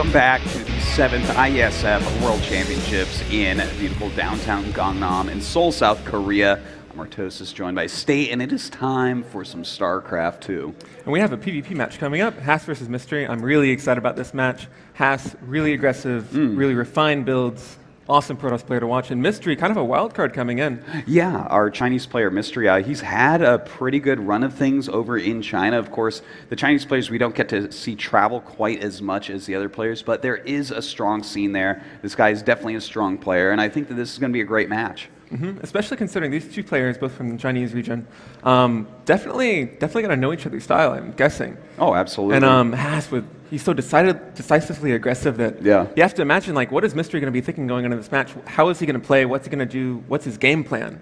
Welcome back to the 7th IESF World Championships in beautiful downtown Gangnam in Seoul, South Korea. I'm Artosis, joined by State, and it is time for some StarCraft 2. And we have a PvP match coming up, Haas versus Mystery. I'm really excited about this match. Haas, really aggressive, really refined builds. Awesome Protoss player to watch, and Mystery, kind of a wild card coming in. Yeah, our Chinese player Mystery, he's had a pretty good run of things over in China. Of course, the Chinese players we don't get to see travel quite as much as the other players, but there is a strong scene there. This guy is definitely a strong player, and I think that this is going to be a great match. Especially considering these two players, both from the Chinese region, definitely going to know each other's style, I'm guessing. Oh, absolutely. And Haas, he's so decisively aggressive that you have to imagine, like, what is Mystery going to be thinking going into this match? How is he going to play? What's he going to do? What's his game plan?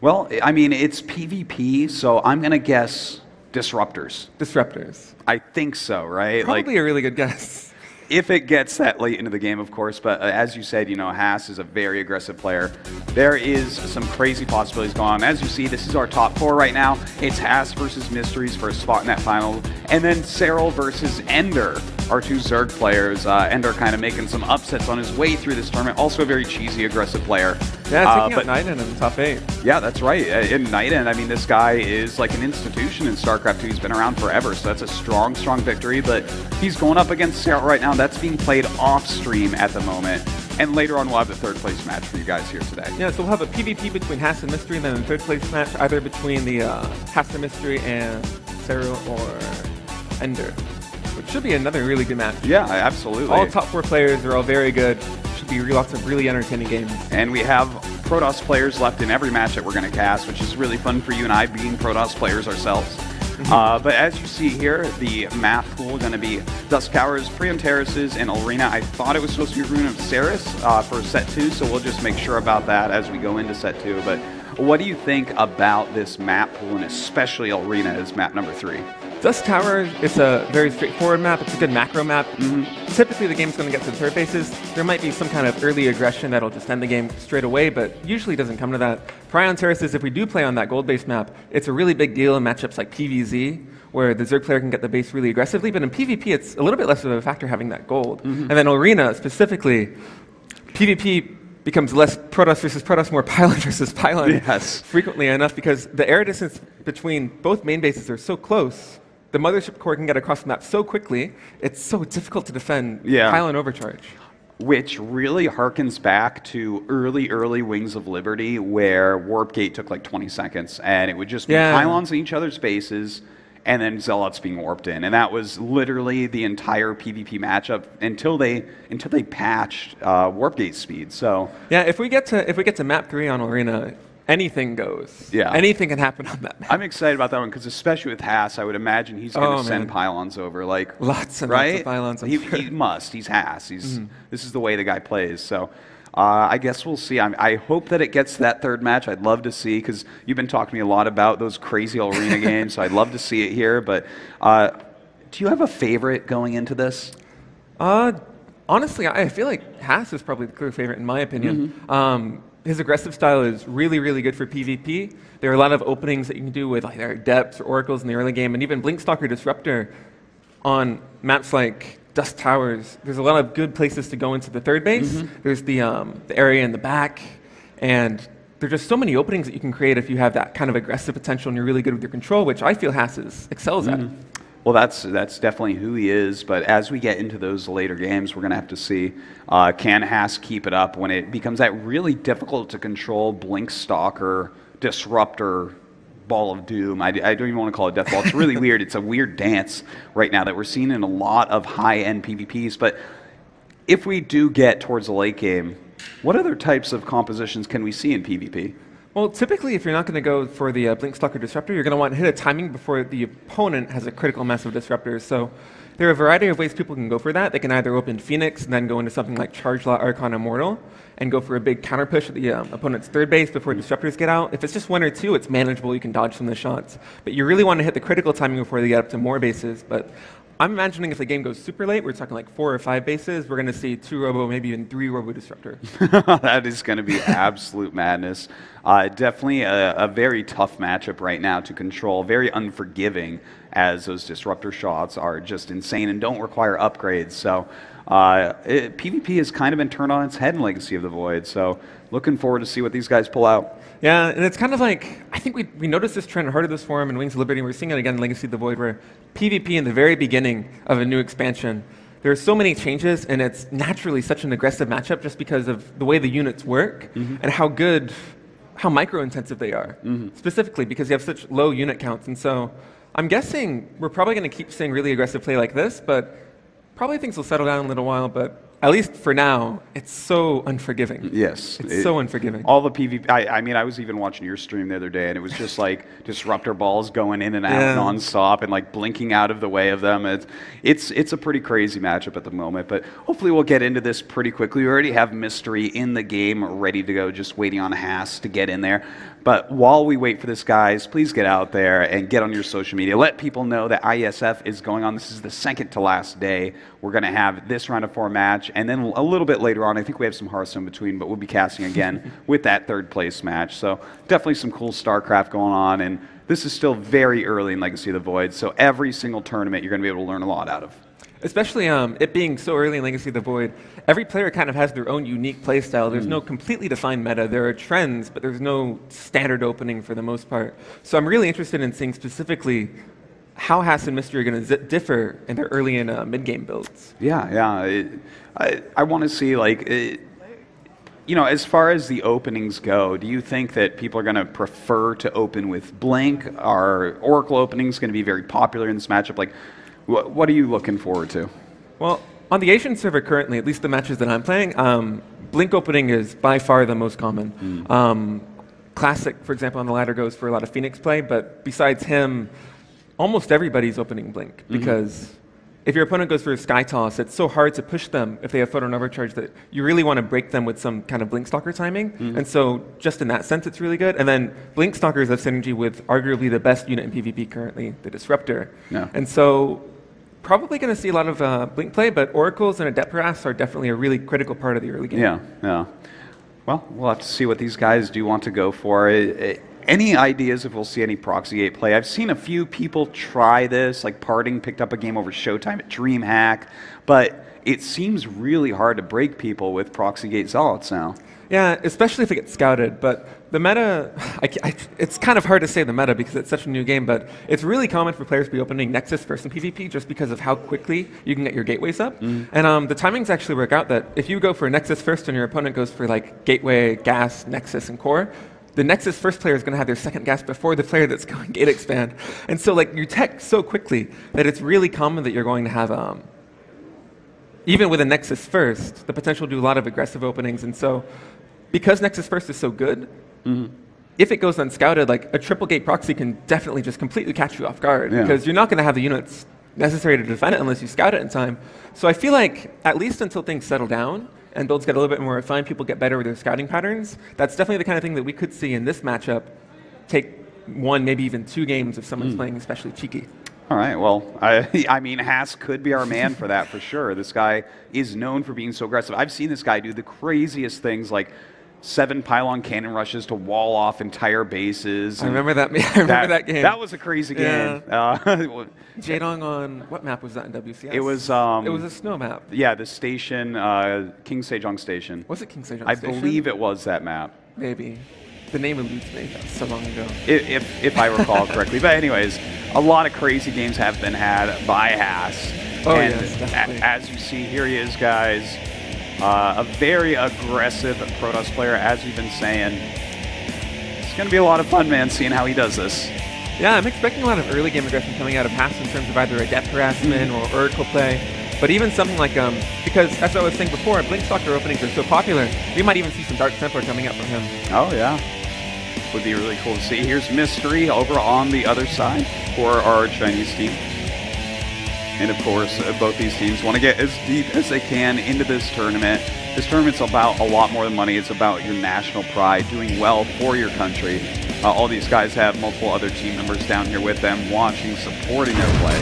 Well, I mean, it's PvP, so I'm going to guess disruptors. Disruptors. I think so, right? Probably a really good guess. If it gets that late into the game, of course, but as you said, you know, Haas is a very aggressive player. There is some crazy possibilities going on. As you see, this is our top four right now. It's Haas versus Mysteries for a spot in that final, and then Cyril versus Ender, our two Zerg players. Ender kind of making some upsets on his way through this tournament. Also a very cheesy, aggressive player. Yeah, taking out Niden in the top 8. Yeah, that's right. In Niden, I mean, this guy is like an institution in StarCraft 2. He's been around forever, so that's a strong, strong victory. But he's going up against Cyril right now. That's being played off stream at the moment. And later on, we'll have the third place match for you guys here today. Yeah, so we'll have a PvP between Haas and Mystery, and then the third place match either between the Haas and Mystery and Cyril or Ender, which should be another really good match. Yeah, absolutely. All top 4 players are all very good. Should be lots of really entertaining games. And we have Protoss players left in every match that we're going to cast, which is really fun for you and I, being Protoss players ourselves. But as you see here, the map pool going to be Dusk Towers, Prion Terraces, and Arena. I thought it was supposed to be Rune of Ceres for set 2, so we'll just make sure about that as we go into set 2. But what do you think about this map pool, and especially Arena as map number 3? Dusk Tower, it's a very straightforward map. It's a good macro map. Typically, the game's going to get to the third bases. There might be some kind of early aggression that'll just end the game straight away, but usually doesn't come to that. Prion Terraces, if we do play on that gold-based map, it's a really big deal in matchups like PvZ, where the Zerg player can get the base really aggressively, but in PvP, it's a little bit less of a factor having that gold. And then Arena, specifically, PvP becomes less Protoss versus Protoss, more Pylon versus Pylon frequently enough, because the air distance between both main bases are so close. The mothership core can get across the map so quickly, it's so difficult to defend Pylon overcharge. Which really harkens back to early Wings of Liberty, where Warp Gate took like 20 seconds, and it would just be pylons in each other's bases, and then Zealots being warped in. And that was literally the entire PvP matchup until they patched Warp Gate speed. So yeah, if we get to map 3 on Arena, anything goes. Yeah. Anything can happen on that map. I'm excited about that one, because especially with Haas, I would imagine he's going to send pylons over. Like, lots and lots of pylons. He must. He's Haas. This is the way the guy plays. So I guess we'll see. I hope that it gets to that third match. I'd love to see, because you've been talking to me a lot about those crazy Arena games, so I'd love to see it here. But do you have a favorite going into this? Honestly, I feel like Haas is probably the clear favorite in my opinion. His aggressive style is really, really good for PvP. There are a lot of openings that you can do with either Depths or Oracles in the early game, and even Blinkstalker Disruptor on maps like Dusk Towers. There's a lot of good places to go into the third base. There's the area in the back, and there are just so many openings that you can create if you have that kind of aggressive potential and you're really good with your control, which I feel Haas excels at. Well, that's definitely who he is, but as we get into those later games, we're going to have to see, can Haas keep it up when it becomes that really difficult to control Blinkstalker, Disruptor, Ball of Doom. I don't even want to call it Death Ball. It's really weird. It's a weird dance right now that we're seeing in a lot of high-end PvPs, but if we do get towards the late game, what other types of compositions can we see in PvP? Well, typically, if you're not going to go for the Blinkstalker Disruptor, you're going to want to hit a timing before the opponent has a critical mass of disruptors. So there are a variety of ways people can go for that. They can either open Phoenix and then go into something like Charge Law Archon Immortal and go for a big counter push at the opponent's third base before disruptors get out. If it's just 1 or 2, it's manageable. You can dodge some of the shots. But you really want to hit the critical timing before they get up to more bases. But I'm imagining if the game goes super late, we're talking like 4 or 5 bases, we're going to see 2 Robo, maybe even 3 Robo Disruptor. That is going to be absolute madness. Definitely a very tough matchup right now to control, very unforgiving. as those disruptor shots are just insane and don't require upgrades. So PvP has kind of been turned on its head in Legacy of the Void. So looking forward to see what these guys pull out. Yeah, and it's kind of like, I think we noticed this trend in Heart of the Swarm and Wings of Liberty, and we're seeing it again in Legacy of the Void, where PvP in the very beginning of a new expansion, there are so many changes, and it's naturally such an aggressive matchup just because of the way the units work and how micro-intensive they are, specifically because you have such low unit counts. And so I'm guessing we're probably going to keep seeing really aggressive play like this, but probably things will settle down in a little while. But at least for now, it's so unforgiving. Yes. It's so unforgiving. All the PvP, I mean, I was even watching your stream the other day, and it was just like disruptor balls going in and out nonstop and like blinking out of the way of them. It's a pretty crazy matchup at the moment, but hopefully we'll get into this pretty quickly. We already have Mystery in the game ready to go, just waiting on Haas to get in there. But while we wait for this, guys, please get out there and get on your social media. Let people know that IESF is going on. This is the second to last day. We're going to have this round of 4 match, and then a little bit later on, I think we have some Hearthstone between, but we'll be casting again with that 3rd place match. So definitely some cool StarCraft going on, and this is still very early in Legacy of the Void, so every single tournament you're going to be able to learn a lot out of. Especially it being so early in Legacy of the Void, every player kind of has their own unique playstyle. There's no completely defined meta. There are trends, but there's no standard opening for the most part. So I'm really interested in seeing specifically how Haas and Mystery are going to differ in their early and mid-game builds. Yeah. I want to see, like, you know, as far as the openings go, do you think that people are going to prefer to open with Blink? Are Oracle openings going to be very popular in this matchup? Like, what are you looking forward to? Well, on the Asian server currently, at least the matches that I'm playing, Blink opening is by far the most common. Classic, for example, on the ladder goes for a lot of Phoenix play, but besides him, almost everybody's opening Blink, because if your opponent goes for a Sky Toss, it's so hard to push them if they have Photon Overcharge that you really want to break them with some kind of Blink Stalker timing. And so just in that sense, it's really good. And then Blink Stalkers have synergy with arguably the best unit in PvP currently, the Disruptor. And so probably going to see a lot of Blink play, but Oracles and Adept Harass are definitely a really critical part of the early game. Yeah. Well, we'll have to see what these guys do want to go for. Any ideas if we'll see any Proxy Gate play? I've seen a few people try this, like Parting picked up a game over Showtime at DreamHack, but it seems really hard to break people with Proxy Gate Zealots now. Yeah, especially if it gets scouted, but the meta, it's kind of hard to say the meta because it's such a new game, but it's really common for players to be opening Nexus first in PvP just because of how quickly you can get your gateways up. And the timings actually work out that if you go for Nexus first and your opponent goes for like Gateway, Gas, Nexus, and Core, the Nexus first player is going to have their second gas before the player that's going Gate Expand. And so like you tech so quickly that it's really common that you're going to have, even with a Nexus first, the potential to do a lot of aggressive openings. And so because Nexus first is so good, if it goes unscouted, like a triple gate proxy can definitely just completely catch you off guard because you're not going to have the units necessary to defend it unless you scout it in time. So I feel like at least until things settle down and builds get a little bit more refined, people get better with their scouting patterns, that's definitely the kind of thing that we could see in this matchup take 1, maybe even 2 games if someone's playing especially cheeky. All right, well, I mean, Haas could be our man for that for sure. This guy is known for being so aggressive. I've seen this guy do the craziest things, like 7 pylon cannon rushes to wall off entire bases. I remember that. I remember that game. That was a crazy game. Jaedong on what map was that in WCS? It was a snow map. Yeah, the station, King Sejong Station. Was it King Sejong I Station? believe it was that map. Maybe. The name eludes me. That was so long ago. If I recall correctly. But anyways, a lot of crazy games have been had by Haas. Oh, and yes, definitely. As you see, here he is, guys. A very aggressive Protoss player, as we've been saying. It's going to be a lot of fun, man, seeing how he does this. Yeah, I'm expecting a lot of early game aggression coming out of Haas in terms of either Adept Harassment or Oracle play. But even something like, because as I was saying before, Blink Stalker openings are so popular, we might even see some Dark Templar coming out from him. Oh, yeah. Would be really cool to see. Here's Mystery over on the other side for our Chinese team. And of course, both these teams want to get as deep as they can into this tournament. This tournament's about a lot more than money. It's about your national pride, doing well for your country. All these guys have multiple other team members down here with them, watching, supporting their play.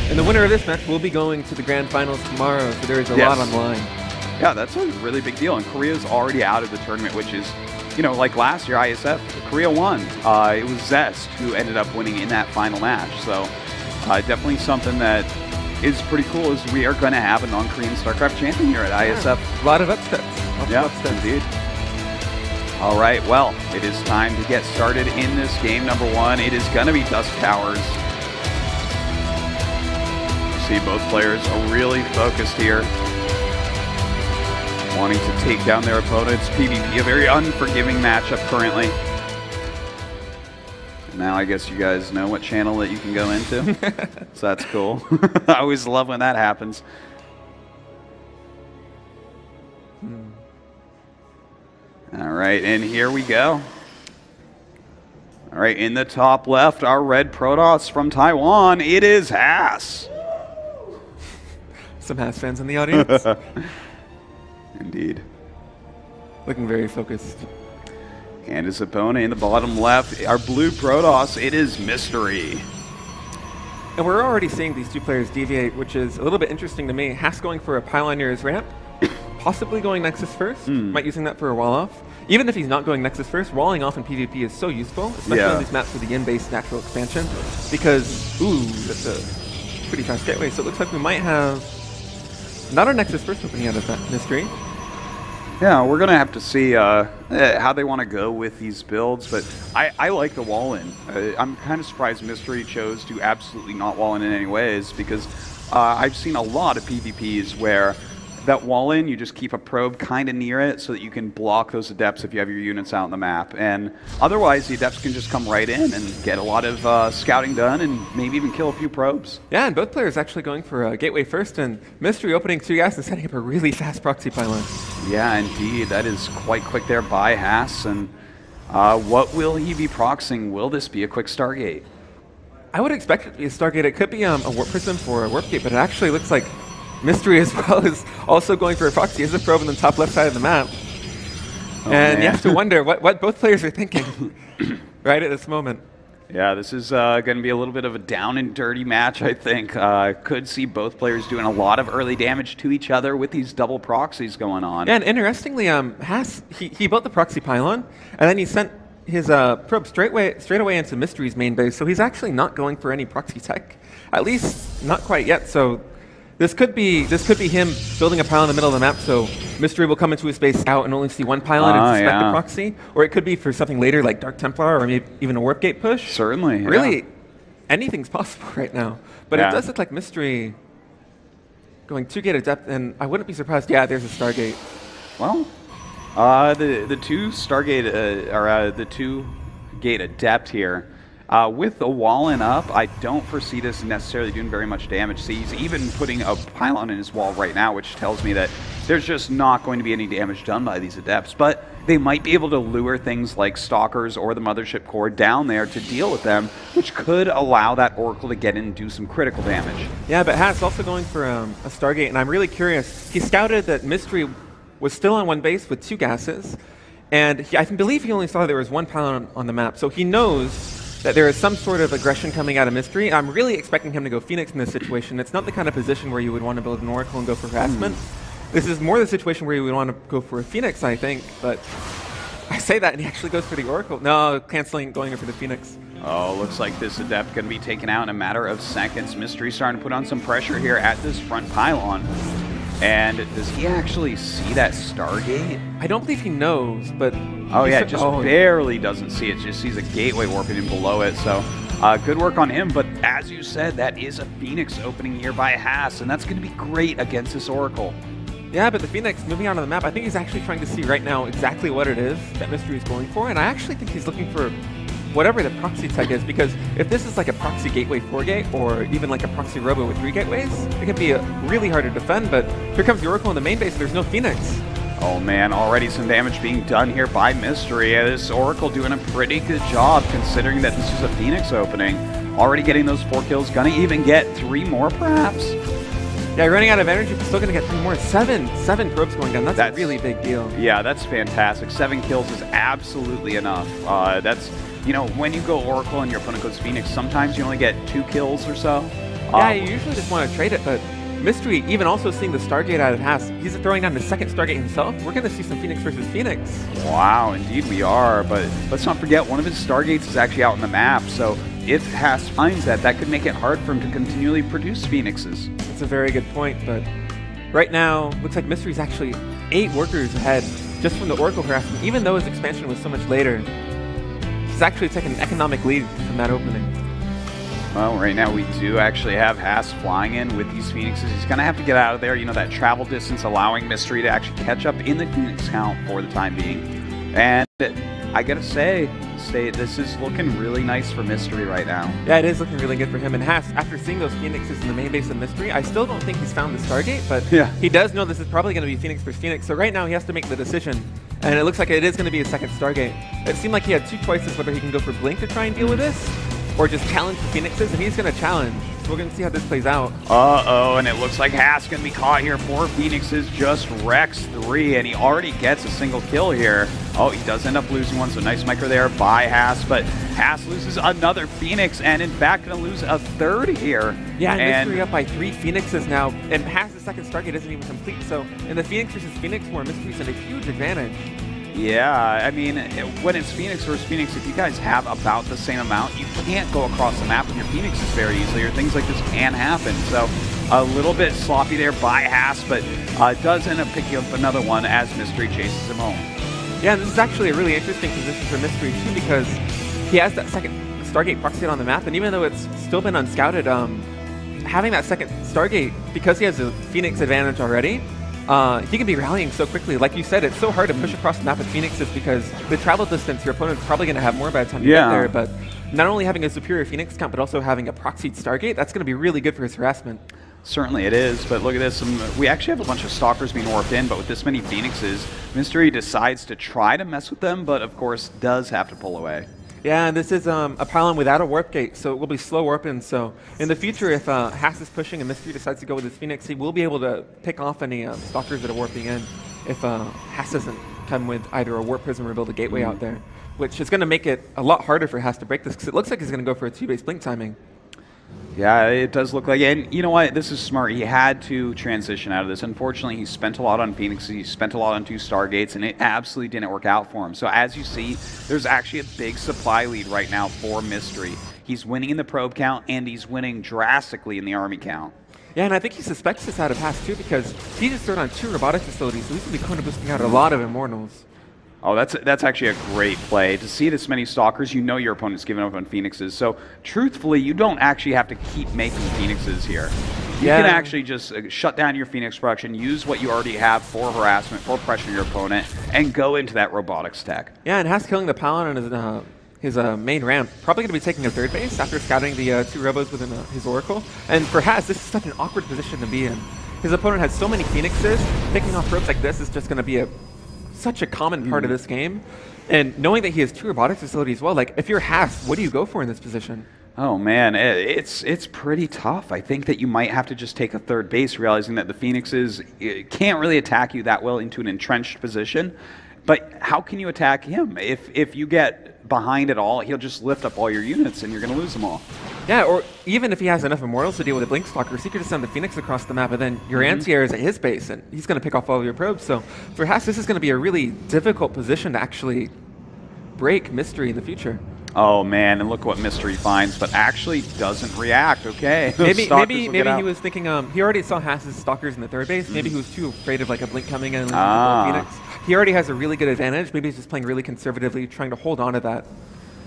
And the winner of this match will be going to the grand finals tomorrow, so there is a lot on the line. Yeah, that's a really big deal. And Korea's already out of the tournament, which is, you know, like last year, IESF, Korea won. It was Zest who ended up winning in that final match. So Definitely something that is pretty cool is we are going to have a non-Korean StarCraft champion here at ISF. A lot of upsets. Lots of upsets. Indeed. All right, well, it is time to get started in this game number 1. It is going to be Dusk Towers. You see both players are really focused here, wanting to take down their opponents. PvP, a very unforgiving matchup currently. Now I guess you guys know what channel that you can go into, so that's cool. I always love when that happens. All right, and here we go. All right, in the top left, our red Protoss from Taiwan, it is Haas. Some Haas fans in the audience. Indeed. Looking very focused. And his opponent in the bottom left, our blue Protoss, it is Mystery. And we're already seeing these two players deviate, which is a little bit interesting to me. Haas going for a pylon near his ramp, possibly going Nexus first, might using that for a wall off. Even if he's not going Nexus first, walling off in PvP is so useful, especially on these maps with the yin-based natural expansion, because, ooh, that's a pretty fast gateway. So it looks like we might have not a Nexus first opening out of that Mystery. Yeah, we're going to have to see how they want to go with these builds, but I like the wall-in. I'm kind of surprised Mystery chose to absolutely not wall-in in any ways, because I've seen a lot of PvPs where that wall-in, you just keep a probe kind of near it so that you can block those adepts if you have your units out on the map. And otherwise, the adepts can just come right in and get a lot of scouting done and maybe even kill a few probes. Yeah, and both players actually going for a gateway first, and Mystery opening 2 gas and setting up a really fast proxy pylon. Yeah, indeed. That is quite quick there by Haas. And what will he be proxying? Will this be a quick Stargate? I would expect it to be a Stargate. It could be a Warp Prism for a Warp Gate, but it actually looks like Mystery as well is also going for a proxy. Is a probe on the top left side of the map. Oh, and you have to wonder what both players are thinking right at this moment. Yeah, this is going to be a little bit of a down and dirty match, I think. Could see both players doing a lot of early damage to each other with these double proxies going on. Yeah, and interestingly, Haas, he built the proxy pylon, and then he sent his probe straight away into Mystery's main base, so he's actually not going for any proxy tech. At least not quite yet, so this could be him building a pylon in the middle of the map, so Mystery will come into his base out and only see one pylon and suspect the proxy. Or it could be for something later like Dark Templar or maybe even a Warp Gate push. Certainly, yeah. Really, anything's possible right now. But it does look like Mystery going 2 gate of depth, and I wouldn't be surprised. Yeah, there's a Stargate. Well, the 2 Stargate, or the 2 gate adept here, with the wall-in up, I don't foresee this necessarily doing very much damage. See, he's even putting a pylon in his wall right now, which tells me that there's just not going to be any damage done by these adepts. But they might be able to lure things like Stalkers or the Mothership Core down there to deal with them, which could allow that Oracle to get in and do some critical damage. Yeah, but Haas also going for a Stargate, and I'm really curious. He scouted that Mystery was still on one base with 2 gases, and I believe he only saw there was 1 pylon on the map, so he knows that there is some sort of aggression coming out of Mystery. I'm really expecting him to go Phoenix in this situation. It's not the kind of position where you would want to build an Oracle and go for harassment. This is more the situation where you would want to go for a Phoenix, I think, but I say that and he actually goes for the Oracle. No, canceling, going for the Phoenix. Oh, looks like this adept going to be taken out in a matter of seconds. Mystery starting to put on some pressure here at this front pylon. And does he actually see that Stargate? I don't believe he knows, but... Oh yeah, just barely doesn't see it. Just sees a gateway warping in below it. So good work on him. But as you said, that is a Phoenix opening here by Haas, and that's going to be great against this Oracle. Yeah, but the Phoenix moving on to the map, I think he's actually trying to see right now exactly what it is that Mystery is going for, and I actually think he's looking for whatever the proxy tech is, because if this is like a proxy gateway 4-gate or even like a proxy robo with 3 gateways, it can be really hard to defend, but here comes the Oracle in the main base and there's no Phoenix. Oh man, already some damage being done here by Mystery. This Oracle doing a pretty good job considering that this is a Phoenix opening. Already getting those 4 kills, gonna even get 3 more perhaps. Yeah, running out of energy, but still gonna get 3 more. 7 probes going down, that's a really big deal. Yeah, that's fantastic. 7 kills is absolutely enough. That's, you know, when you go Oracle and your opponent goes Phoenix, sometimes you only get 2 kills or so. Yeah, you usually just want to trade it, but Mystery, even also seeing the Stargate out of Haas, he's throwing down the 2nd Stargate himself. We're going to see some Phoenix versus Phoenix. Wow, indeed we are, but let's not forget one of his Stargates is actually out on the map, so if Haas finds that, that could make it hard for him to continually produce Phoenixes. That's a very good point, but right now, looks like Mystery's actually 8 workers ahead just from the Oracle harassment, even though his expansion was so much later. He's actually taken an economic lead from that opening. Well, right now we do actually have Haas flying in with these Phoenixes. He's going to have to get out of there. You know, that travel distance allowing Mystery to actually catch up in the Phoenix count for the time being. And I got to say, this is looking really nice for Mystery right now. Yeah, it is looking really good for him. And Haas, after seeing those Phoenixes in the main base of Mystery, I still don't think he's found the Stargate, but he does know this is probably going to be Phoenix versus Phoenix. So right now he has to make the decision. And it looks like it is going to be a second Stargate. It seemed like he had 2 choices, whether he can go for Blink to try and deal with this, or just challenge the Phoenixes, and he's going to challenge. So we're going to see how this plays out. Uh-oh, and it looks like Haas going to be caught here. 4 Phoenixes, just wrecks 3, and he already gets a single kill here. Oh, he does end up losing one, so nice micro there by Haas, but Haas loses another Phoenix, and in fact going to lose a 3rd here. Yeah, and Mystery up by 3 Phoenixes now, and Haas' second Stargate isn't even complete, so in the Phoenix versus Phoenix war, Mystery's in a huge advantage. Yeah, I mean, when it's Phoenix versus Phoenix, if you guys have about the same amount, you can't go across the map with your Phoenixes very easily, or things like this can happen. So a little bit sloppy there by Haas, but does end up picking up another one as Mystery chases him home. Yeah, this is actually a really interesting position for Mystery too, because he has that second Stargate proxied on the map, and even though it's still been unscouted, having that second Stargate, because he has a Phoenix advantage already, he can be rallying so quickly. Like you said, it's so hard to push across the map with Phoenixes because the travel distance, your opponent's probably going to have more by the time you get there, but not only having a superior Phoenix count, but also having a proxied Stargate, that's going to be really good for his harassment. Certainly it is, but look at this. We actually have a bunch of Stalkers being warped in, but with this many Phoenixes, Mystery decides to try to mess with them, but of course does have to pull away. Yeah, and this is a pylon without a warp gate, so it will be slow warping. So in the future, if Haas is pushing and Mystery decides to go with his Phoenix, he will be able to pick off any Stalkers that are warping in if Haas doesn't come with either a warp prism or build a gateway out there, which is going to make it a lot harder for Haas to break this, because it looks like he's going to go for a 2-base blink timing. Yeah, it does look like it. And you know what? This is smart. He had to transition out of this. Unfortunately, he spent a lot on Phoenix. He spent a lot on 2 Stargates, and it absolutely didn't work out for him. So as you see, there's actually a big supply lead right now for Mystery. He's winning in the probe count, and he's winning drastically in the army count. Yeah, and I think he suspects this out of Haas, too, because he just turned on 2 robotic facilities, so he's going to be kind of boosting out a lot of Immortals. Oh, that's actually a great play. To see this many Stalkers, you know your opponent's giving up on Phoenixes. So, truthfully, you don't actually have to keep making Phoenixes here. You can actually just shut down your Phoenix production, use what you already have for harassment, for pressuring your opponent, and go into that robotics tech. Yeah, and Haas killing the Paladin on his main ramp. Probably going to be taking a 3rd base after scouting the 2 robos within his Oracle. And for Haas, this is such an awkward position to be in. His opponent has so many Phoenixes. Picking off ropes like this is just going to be such a common part of this game. And knowing that he has 2 robotics facilities as well, like if you're Haas, what do you go for in this position? Oh man, it's pretty tough. I think that you might have to just take a 3rd base, realizing that the Phoenixes can't really attack you that well into an entrenched position. But how can you attack him? If you get behind at all, he'll just lift up all your units and you're going to lose them all. Yeah, or even if he has enough Immortals to deal with the Blink Stalkers, he could just send the Phoenix across the map, and then your anti-air is at his base, and he's going to pick off all of your probes. So for Haas, this is going to be a really difficult position to actually break Mystery in the future. Oh man, and look what Mystery finds, but actually doesn't react. Okay, maybe he was thinking he already saw Haas's Stalkers in the 3rd base. Maybe he was too afraid of like a Blink coming in and losing the Phoenix. He already has a really good advantage. Maybe he's just playing really conservatively, trying to hold on to that.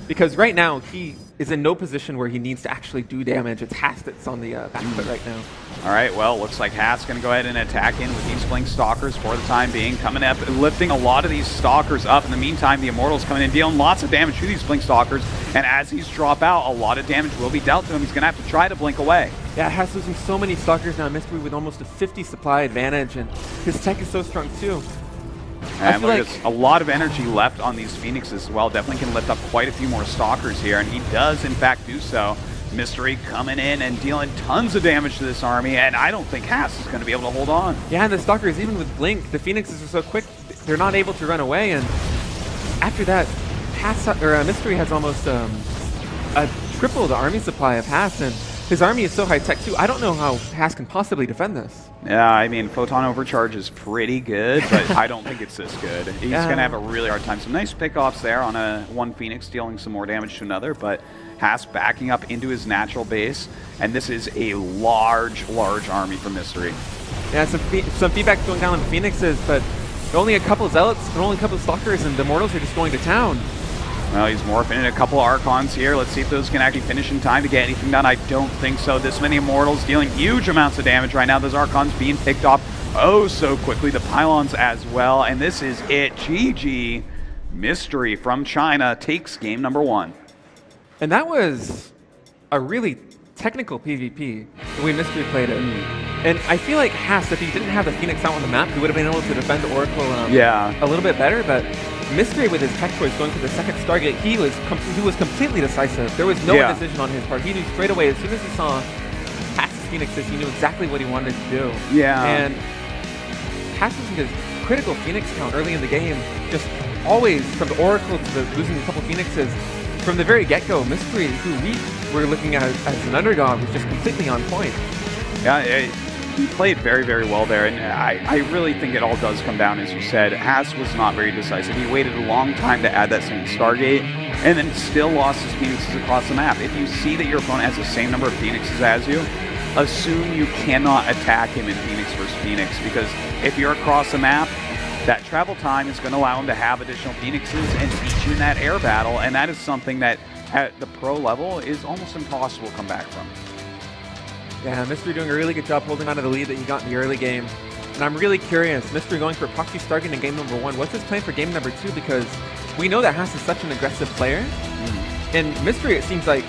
Because right now, he is in no position where he needs to actually do damage. It's Haas that's on the back foot right now. All right, well, looks like Haas going to go ahead and attack in with these Blink Stalkers for the time being. Coming up, lifting a lot of these Stalkers up. In the meantime, the Immortals coming in, dealing lots of damage to these Blink Stalkers. And as these drop out, a lot of damage will be dealt to him. He's going to have to try to blink away. Yeah, Haas losing so many Stalkers now. Mystery with almost a 50 supply advantage. And his tech is so strong, too. And look, there's a lot of energy left on these Phoenixes as well. Definitely can lift up quite a few more Stalkers here, and he does, in fact, do so. Mystery coming in and dealing tons of damage to this army, and I don't think Haas is going to be able to hold on. Yeah, and the Stalkers, even with Blink, the Phoenixes are so quick, they're not able to run away, and after that, Mystery has almost triple the army supply of Haas, and his army is so high-tech, too. I don't know how Haas can possibly defend this. Yeah, I mean, Photon Overcharge is pretty good, but I don't think it's this good. He's going to have a really hard time. Some nice pickoffs there on one Phoenix, dealing some more damage to another, but Haas backing up into his natural base, and this is a large army from Mystery. Yeah, some feedback going down on the Phoenixes, but only a couple Zealots and only a couple Stalkers, and the Immortals are just going to town. Well, he's morphing in a couple Archons here. Let's see if those can actually finish in time to get anything done. I don't think so. This many Immortals dealing huge amounts of damage right now. Those Archons being picked off oh so quickly. The Pylons as well. And this is it. GG. Mystery from China takes game number 1. And that was a really technical PvP, the way Mystery played it. And I feel like Haas, if he didn't have the Phoenix out on the map, he would have been able to defend the Oracle a little bit better, but Mystery with his tech choice going for the second Stargate, he was completely decisive. There was no indecision on his part. He knew straight away, as soon as he saw Haas's Phoenixes, he knew exactly what he wanted to do. Yeah. And Haas using his critical Phoenix count early in the game, just always from the Oracle to the losing a couple Phoenixes, from the very get-go, Mystery, who we were looking at as an underdog, was just completely on point. Yeah, he played very well there, and I really think it all does come down, as you said. Haas was not very decisive. He waited a long time to add that same Stargate, and then still lost his Phoenixes across the map. If you see that your opponent has the same number of Phoenixes as you, assume you cannot attack him in Phoenix versus Phoenix, because if you're across the map, that travel time is going to allow him to have additional Phoenixes and beat you in that air battle, and that is something that at the pro level is almost impossible to come back from. Yeah, Mystery doing a really good job holding on to the lead that he got in the early game. And I'm really curious, Mystery going for Proxy Stargate in game number 1. What's his plan for game number 2? Because we know that Haas is such an aggressive player. And Mystery, it seems like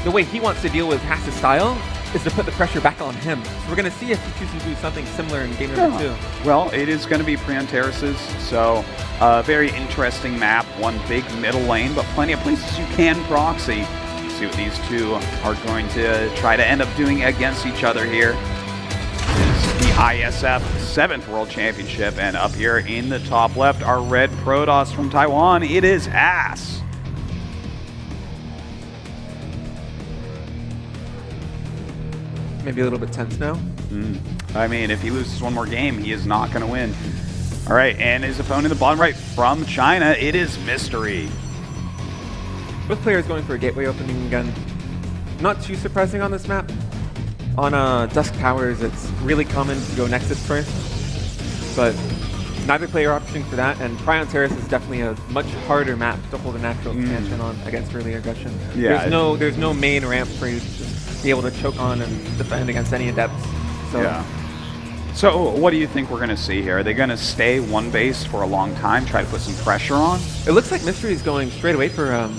the way he wants to deal with Haas's style is to put the pressure back on him. So we're going to see if he chooses to do something similar in game number 2. Well, it is going to be Prion Terraces, so a very interesting map. One big middle lane, but plenty of places you can proxy. See what these two are going to try to end up doing against each other here. This is the IESF 7th World Championship, and up here in the top left are Red Protoss from Taiwan. It is Haas. Maybe a little bit tense now. I mean, if he loses one more game, he is not going to win. All right, and his opponent in the bottom right from China, it is Mystery. Both players going for a gateway opening again. Not too surprising on this map. On Dusk Towers, it's really common to go Nexus first, but neither player opting for that, and Prion Terrace is definitely a much harder map to hold a natural expansion on against early aggression. Yeah, there's no main ramp for you to just be able to choke on and defend against any Adepts. So. Yeah. So what do you think we're going to see here? Are they going to stay one base for a long time, try to put some pressure on? It looks like Mystery is going straight away for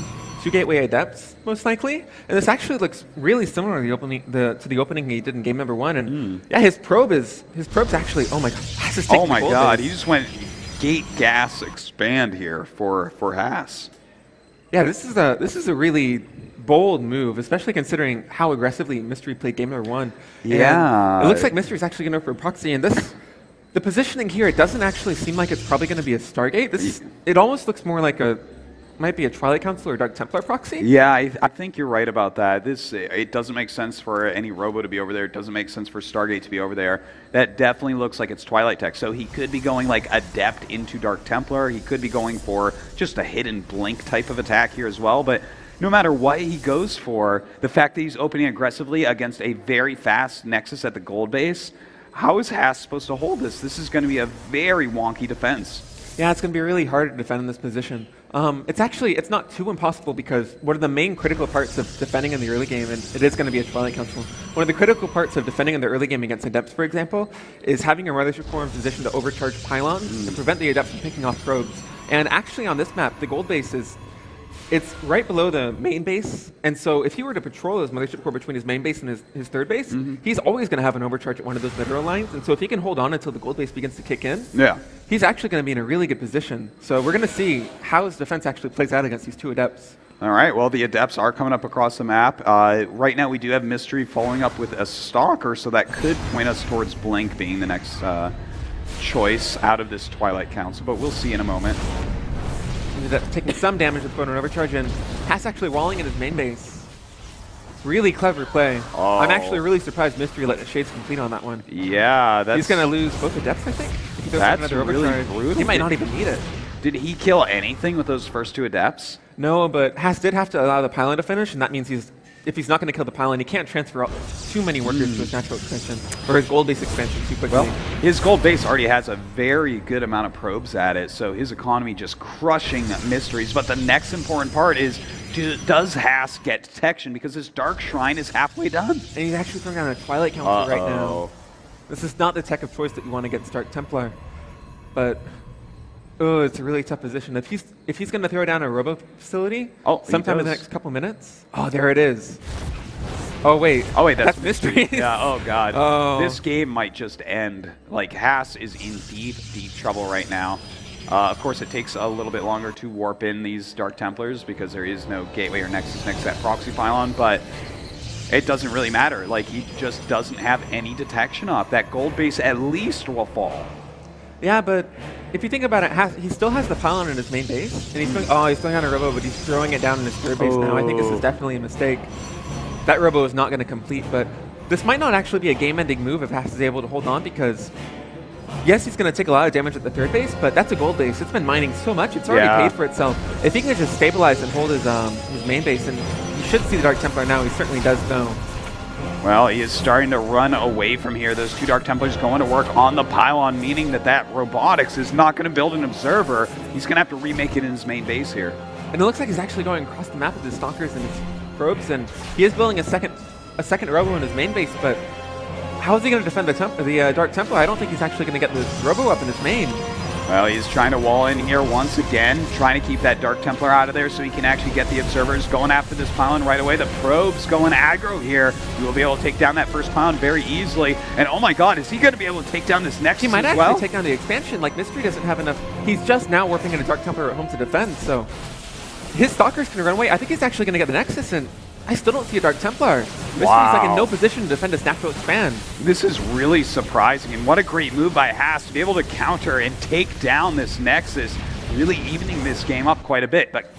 2 Gateway Adepts, most likely. And this actually looks really similar to the opening he did in game number 1. And yeah, his probe's actually, oh my god, Haas is taking oh my god, he just went gate gas expand here for Haas. Yeah, this is a really bold move, especially considering how aggressively Mystery played game number 1. Yeah. And it looks like Mystery's actually going to go for a proxy, and the positioning here, it doesn't actually seem like it's probably going to be a Stargate. It almost looks more like might be a Twilight Council or Dark Templar proxy. Yeah, I think you're right about that. It doesn't make sense for any Robo to be over there. It doesn't make sense for Stargate to be over there. That definitely looks like it's Twilight tech. So he could be going like Adept into Dark Templar. He could be going for just a hidden blink type of attack here as well. But no matter what he goes for, the fact that he's opening aggressively against a very fast Nexus at the gold base, how is Haas supposed to hold this? This is going to be a very wonky defense. Yeah, it's going to be really hard to defend in this position. It's not too impossible, because one of the main critical parts of defending in the early game, and it is going to be a Twilight Council, one of the critical parts of defending in the early game against Adepts, for example, is having your Mothership Core in position to overcharge pylons to prevent the Adepts from picking off probes. And actually on this map, the gold base it's right below the main base, and so if he were to patrol his Mothership Core between his main base and his third base, he's always going to have an overcharge at one of those middle lines, and so if he can hold on until the gold base begins to kick in, he's actually going to be in a really good position. So we're going to see how his defense actually plays out against these 2 Adepts. All right, well, the Adepts are coming up across the map. Right now we do have Mystery following up with a Stalker, so that could point us towards Blink being the next choice out of this Twilight Council, but we'll see in a moment. Taking some damage with an overcharge, and Haas actually walling in his main base. Really clever play. I'm actually really surprised Mystery let the Shades complete on that one. Yeah, he's going to lose both Adepts, I think. If he goes that's another overcharge. really brutal. He might not even need it. Did he kill anything with those first 2 adepts? No, but Haas did have to allow the pylon to finish, and that means if he's not going to kill the pylon, he can't transfer out too many workers to his natural expansion, or his gold-based expansion too quickly. Well, his gold base already has a very good amount of probes at it, so his economy just crushing mysteries. But the next important part is, does Haas get detection? Because his Dark Shrine is halfway done. And he's actually throwing down a Twilight Counter right now. This is not the tech of choice that you want to get Stark Templar. But, oh, it's a really tough position. If he's going to throw down a Robo Facility sometime in the next couple minutes, oh, there it is. Oh, wait, that's Mystery. Yeah, oh, God. Oh. This game might just end. Like, Haas is in deep, deep trouble right now. Of course, it takes a little bit longer to warp in these Dark Templars because there is no gateway or nexus next to that proxy pylon, but it doesn't really matter. Like, he just doesn't have any detection up. That gold base at least will fall. Yeah, but if you think about it, he still has the pylon in his main base, and he's throwing on a Robo, but he's throwing it down in his third base now. I think this is definitely a mistake. That Robo is not going to complete, but this might not actually be a game-ending move if Haas is able to hold on, because yes, he's going to take a lot of damage at the third base, but that's a gold base. It's been mining so much, it's already paid for itself. If he can just stabilize and hold his main base, and you should see the Dark Templar now, he certainly does know. Well, he is starting to run away from here. Those 2 Dark Templars going to work on the pylon, meaning that robotics is not going to build an observer. He's going to have to remake it in his main base here. And it looks like he's actually going across the map with his Stalkers and his probes, and he is building a second Robo in his main base, but how is he going to defend the Dark Templar? I don't think he's actually going to get the Robo up in his main. Well, he's trying to wall in here once again, trying to keep that Dark Templar out of there so he can actually get the observers going after this pylon right away. The probes going aggro here. You will be able to take down that first pylon very easily. And oh my god, is he going to be able to take down this next He might actually take down the expansion. Like, Mystery doesn't have enough. He's just now warping in a Dark Templar at home to defend, so his Stalker's going to run away. I think he's actually going to get the Nexus, and I still don't see a Dark Templar. Mystery's like in no position to defend his natural expand. This is really surprising, and what a great move by Haas to be able to counter and take down this Nexus, really evening this game up quite a bit. But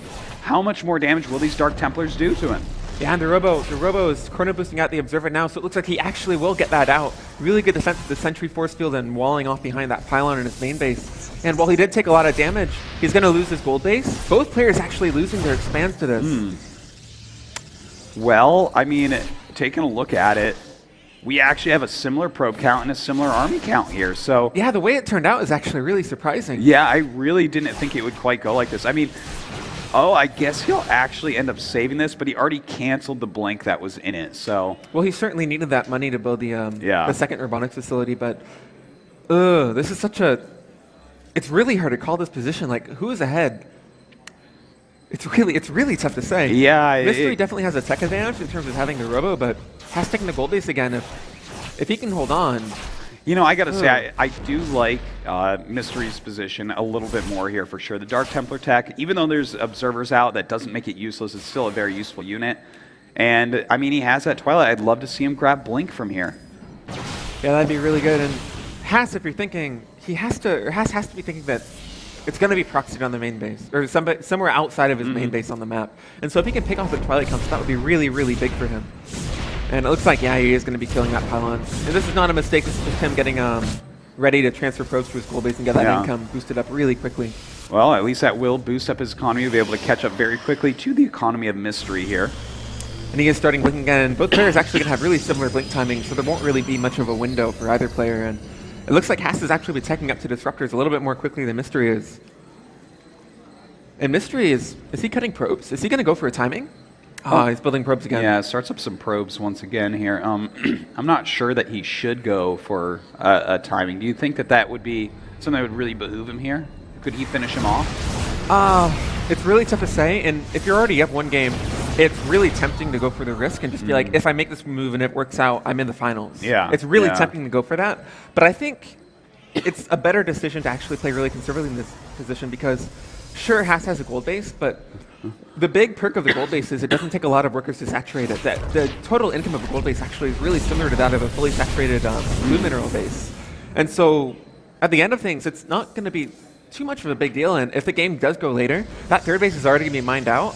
how much more damage will these Dark Templars do to him? Yeah, and the Robo is chrono boosting out the Observer now, so it looks like he actually will get that out. Really good defense of the Sentry Force Field and walling off behind that pylon in his main base. And while he did take a lot of damage, he's going to lose his gold base. Both players actually losing their expands to this. Well, I mean, taking a look at it, we actually have a similar probe count and a similar army count here, so... Yeah, the way it turned out is actually really surprising. Yeah, I really didn't think it would quite go like this. I mean, I guess he'll actually end up saving this, but he already canceled the blink that was in it, so... Well, he certainly needed that money to build the second robotics facility, but... this is such a... It's really hard to call this position. Like, who is ahead? It's really tough to say. Yeah, Mystery definitely has a tech advantage in terms of having the Robo, but Haas taking the gold base again. If he can hold on. You know, I gotta say, I do like Mystery's position a little bit more here for sure. The Dark Templar tech, even though there's observers out, that doesn't make it useless. It's still a very useful unit. And I mean, he has that Twilight. I'd love to see him grab Blink from here. Yeah, that'd be really good. And Haas, if you're thinking, Haas has to be thinking that it's going to be proxied on the main base, or somewhere outside of his main base on the map. And so if he can pick off the Twilight Council, that would be really, really big for him. And it looks like, yeah, he is going to be killing that pylon. And this is not a mistake. This is just him getting ready to transfer probes to his gold base and get that income boosted up really quickly. Well, at least that will boost up his economy. He'll be able to catch up very quickly to the economy of Mystery here. And he is starting blinking again. Both players actually going to have really similar blink timing, so there won't really be much of a window for either player. And it looks like Haas is actually taking up to Disruptors a little bit more quickly than Mystery is. And Mystery is he cutting probes? Is he going to go for a timing? Oh, he's building probes again. Yeah, starts up some probes once again here. I'm not sure that he should go for a timing. Do you think that would be something that would really behoove him here? Could he finish him off? It's really tough to say, and if you're already up one game, it's really tempting to go for the risk and just be like, if I make this move and it works out, I'm in the finals. Yeah. It's really tempting to go for that, but I think it's a better decision to actually play really conservatively in this position because, sure, Haas has a gold base, but the big perk of the gold base is it doesn't take a lot of workers to saturate it. The total income of a gold base actually is really similar to that of a fully saturated blue mineral base. And so, at the end of things, it's not going to be too much of a big deal, and if the game does go later, that third base is already going to be mined out.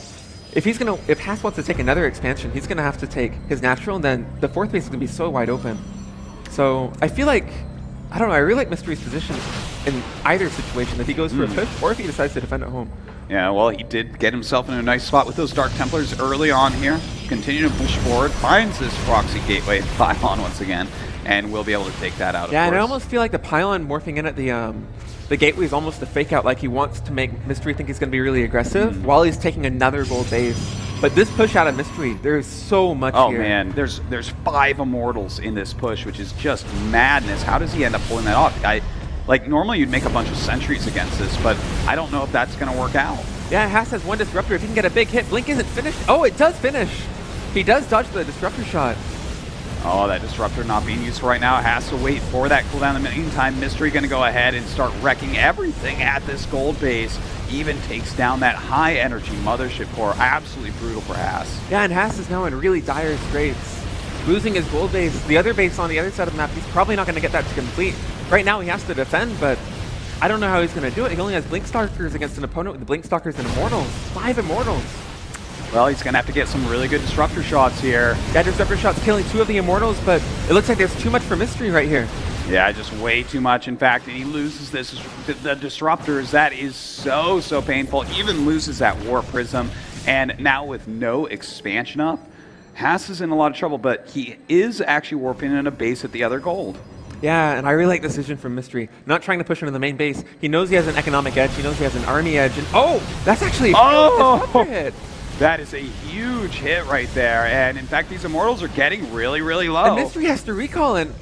If Haas wants to take another expansion, he's going to have to take his natural, and then the fourth base is going to be so wide open. So I feel like I don't know, I really like Mystery's position in either situation, if he goes for a push or if he decides to defend at home. Yeah, well, he did get himself in a nice spot with those Dark Templars early on here. Continue to push forward, finds this Proxy Gateway pylon once again, and we'll be able to take that out, Yeah, of and I course. almost feel like the pylon morphing in at the gateway is almost a fake out, like he wants to make Mystery think he's going to be really aggressive while he's taking another gold base. But this push out of Mystery, there's so much here. Oh man, there's 5 Immortals in this push, which is just madness. How does he end up pulling that off? Like, normally you'd make a bunch of sentries against this, but I don't know if that's going to work out. Yeah, Haas has 1 Disruptor. If he can get a big hit, Blink isn't finished. Oh, it does finish. He does dodge the Disruptor shot. Oh, that Disruptor not being used right now. Has to wait for that cooldown. In the meantime, Mystery going to go ahead and start wrecking everything at this gold base. Even takes down that high energy Mothership Core. Absolutely brutal for Haas. Yeah, and Haas is now in really dire straits. Losing his gold base, the other base on the other side of the map, he's probably not going to get that to complete. Right now he has to defend, but I don't know how he's going to do it. He only has Blink Stalkers against an opponent with the Blink Stalkers and Immortals. 5 Immortals. Well, he's going to have to get some really good Disruptor shots here. Yeah, Disruptor shots killing 2 of the Immortals, but it looks like there's too much for Mystery right here. Yeah, just way too much. In fact, and he loses this. The Disruptors, that is so painful. Even loses that War Prism. And now with no expansion up, Haas is in a lot of trouble, but he is actually warping in a base at the other gold. Yeah, and I really like the decision from Mystery. Not trying to push into the main base. He knows he has an economic edge. He knows he has an army edge. And oh, that's actually a Disruptor hit. That is a huge hit right there. And in fact, these Immortals are getting really low. And Mystery has to recall, and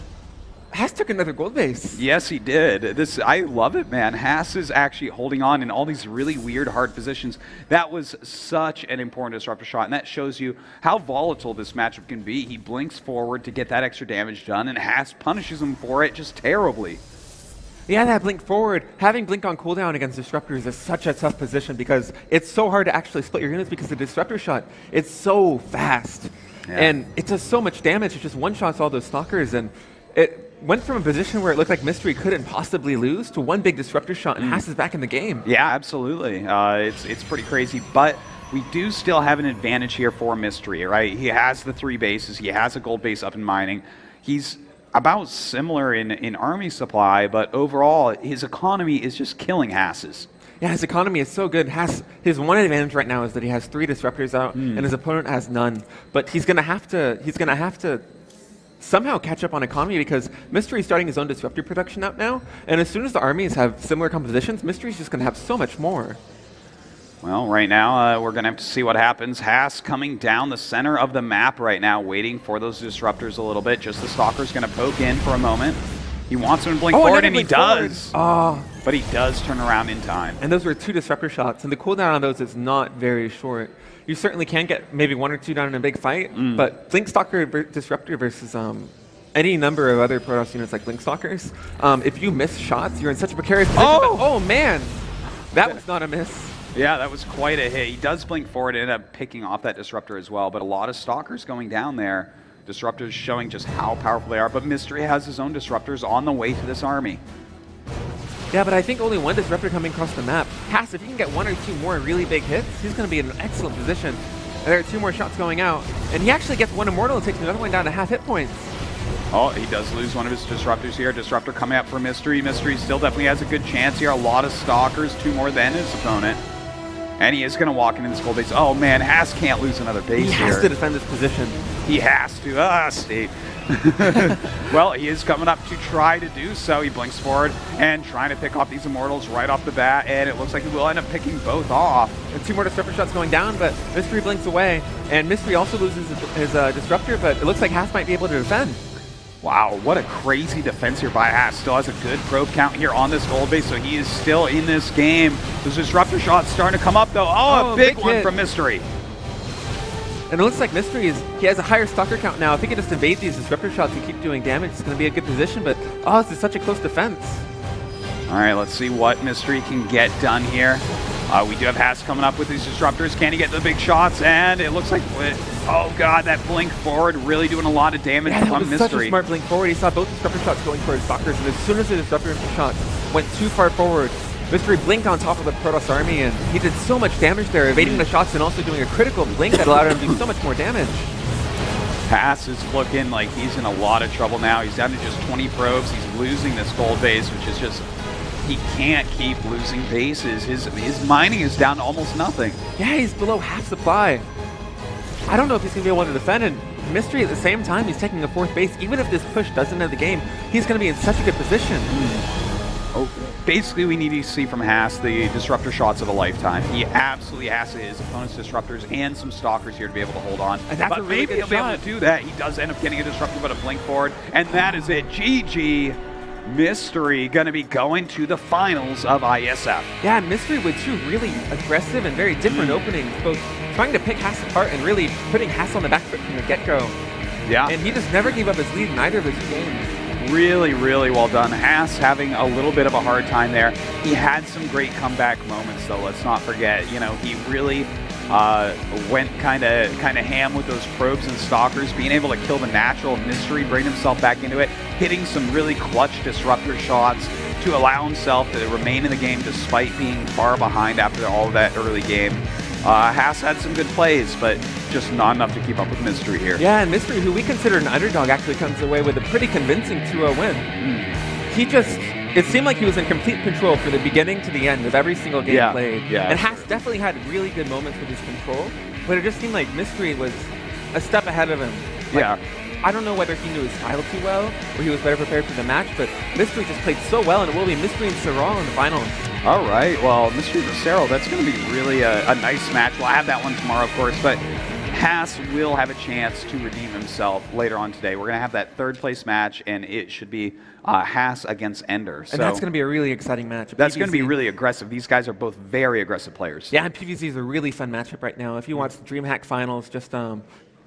Haas took another gold base. Yes, he did. I love it, man. Haas is actually holding on in all these really weird, hard positions. That was such an important Disruptor shot, and that shows you how volatile this matchup can be. He blinks forward to get that extra damage done, and Haas punishes him for it just terribly. Yeah, that Blink forward, having Blink on cooldown against Disruptors is such a tough position because it's so hard to actually split your units because the Disruptor shot, it's so fast. Yeah. And it does so much damage, it just one-shots all those Stalkers, and it went from a position where it looked like Mystery couldn't possibly lose to 1 big Disruptor shot, and Haas is back in the game. Yeah, absolutely. It's pretty crazy, but we do still have an advantage here for Mystery, right? He has the 3 bases, he has a gold base up in mining. He's about similar in army supply, but overall, his economy is just killing Haas's. Yeah, his economy is so good. His one advantage right now is that he has 3 Disruptors out, and his opponent has none. But he's gonna have to somehow catch up on economy because Mystery's starting his own Disruptor production out now, and as soon as the armies have similar compositions, Mystery's just going to have so much more. Well, right now, we're going to have to see what happens. Haas coming down the center of the map right now, waiting for those Disruptors a little bit. Just the Stalker's going to poke in for a moment. He wants him to blink forward, and he does. Oh. But he does turn around in time. And those were 2 Disruptor shots, and the cooldown on those is not very short. You certainly can get maybe 1 or 2 down in a big fight, but Blink Stalker Disruptor versus any number of other Protoss units like Blink Stalkers, if you miss shots, you're in such a precarious position. Oh man, that was not a miss. Yeah, that was quite a hit. He does blink forward and end up picking off that Disruptor as well, but a lot of Stalkers going down there. Disruptors showing just how powerful they are, but Mystery has his own Disruptors on the way to this army. Yeah, but I think only 1 Disruptor coming across the map. Haas, if he can get 1 or 2 more really big hits, he's going to be in an excellent position. And there are 2 more shots going out, and he actually gets 1 Immortal and takes another one down to half hit points. Oh, he does lose one of his Disruptors here. Disruptor coming up for Mystery. Mystery still definitely has a good chance here. A lot of Stalkers, 2 more than his opponent. And he is going to walk into this gold base. Oh man, Haas can't lose another base here. He has to defend this position. He has to. Steve. Well, he is coming up to try to do so. He blinks forward and trying to pick off these Immortals right off the bat, and it looks like he will end up picking both off. And 2 more Disruptor shots going down, but Mystery blinks away. And Mystery also loses his Disruptor, but it looks like Haas might be able to defend. Wow, what a crazy defense here by Haas. Still has a good probe count here on this gold base, so he is still in this game. Those Disruptor shots starting to come up, though. Oh, a big one from Mystery. And it looks like Mystery he has a higher Stalker count now. If he can just evade these Disruptor shots and keep doing damage, it's going to be a good position, but oh, this is such a close defense. All right, let's see what Mystery can get done here. We do have Haas coming up with these Disruptors. Can he get the big shots? And it looks like, oh god, that blink forward really doing a lot of damage from Mystery. Such a smart blink forward. He saw both Disruptor shots going for his Stalkers, and as soon as the Disruptor shots went too far forward, Mystery blinked on top of the Protoss army, and he did so much damage there, evading the shots and also doing a critical blink that allowed him to do so much more damage. Haas is looking like he's in a lot of trouble now. He's down to just 20 probes. He's losing this gold base, which is just, he can't keep losing bases. His mining is down to almost nothing. Yeah, he's below half supply. I don't know if he's going to be able to defend, and Mystery at the same time, he's taking a 4th base. Even if this push doesn't end the game, he's going to be in such a good position. Oh, basically, we need to see from Haas the disruptor shots of a lifetime. He absolutely has to his opponent's disruptors and some stalkers here to be able to hold on. And that's but a really maybe good he'll be able shot. to do that. He does end up getting a disruptor, but a blink forward, and that is it. GG. Mystery going to be going to the finals of IESF. Yeah, Mystery with 2 really aggressive and very different openings, both trying to pick Haas apart and really putting Haas on the back foot from the get-go. Yeah. And he just never gave up his lead in either of his games. Really, really well done. Haas having a little bit of a hard time there. He had some great comeback moments, though. Let's not forget. You know, he really went kind of ham with those probes and stalkers, being able to kill the natural Mystery, bring himself back into it, hitting some really clutch disruptor shots to allow himself to remain in the game despite being far behind after all of that early game. Haas had some good plays, but just not enough to keep up with Mystery here. Yeah, and Mystery, who we consider an underdog, actually comes away with a pretty convincing 2-0 win. He just, it seemed like he was in complete control from the beginning to the end of every single game played. Yeah, and Haas definitely had really good moments with his control, but it just seemed like Mystery was a step ahead of him. Like, I don't know whether he knew his style too well or he was better prepared for the match, but Mystery just played so well, and it will be Mystery and Serral in the finals. All right, well, Mystery versus Serral, that's going to be really a nice match. We'll have that one tomorrow, of course, but Haas will have a chance to redeem himself later on today. We're going to have that 3rd place match, and it should be Haas against Ender. So and that's going to be a really exciting match. That's going to be really aggressive. These guys are both very aggressive players. Yeah, and PVZ is a really fun matchup right now. If you watch the DreamHack finals, just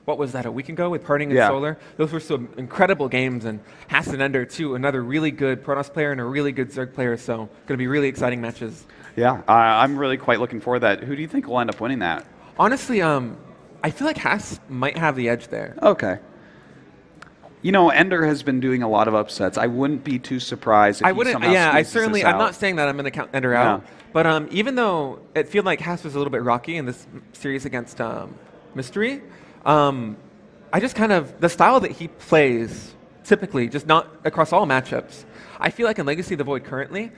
what was that, a week ago with Parting and Solar? Those were some incredible games, and Haas and Ender, too, another really good Protoss player and a really good Zerg player, so going to be really exciting matches. Yeah, I'm really quite looking forward to that. Who do you think will end up winning that? Honestly, I feel like Haas might have the edge there. Okay. You know, Ender has been doing a lot of upsets. I wouldn't be too surprised if he somehow squeezes this out. I'm not saying that I'm going to count Ender out, but even though it feels like Haas was a little bit rocky in this series against Mystery, I just kind of, the style that he plays, typically, just not across all matchups, I feel like in Legacy of the Void currently,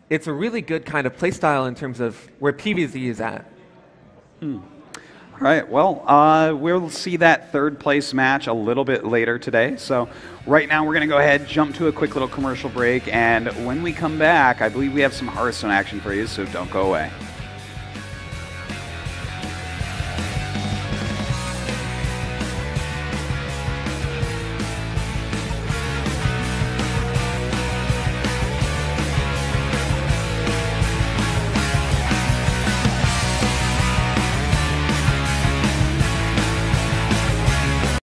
it's a really good kind of play style in terms of where PVZ is at. All right, well, we'll see that 3rd place match a little bit later today. So right now we're going to go ahead, jump to a quick little commercial break, and when we come back, I believe we have some Hearthstone action for you, so don't go away.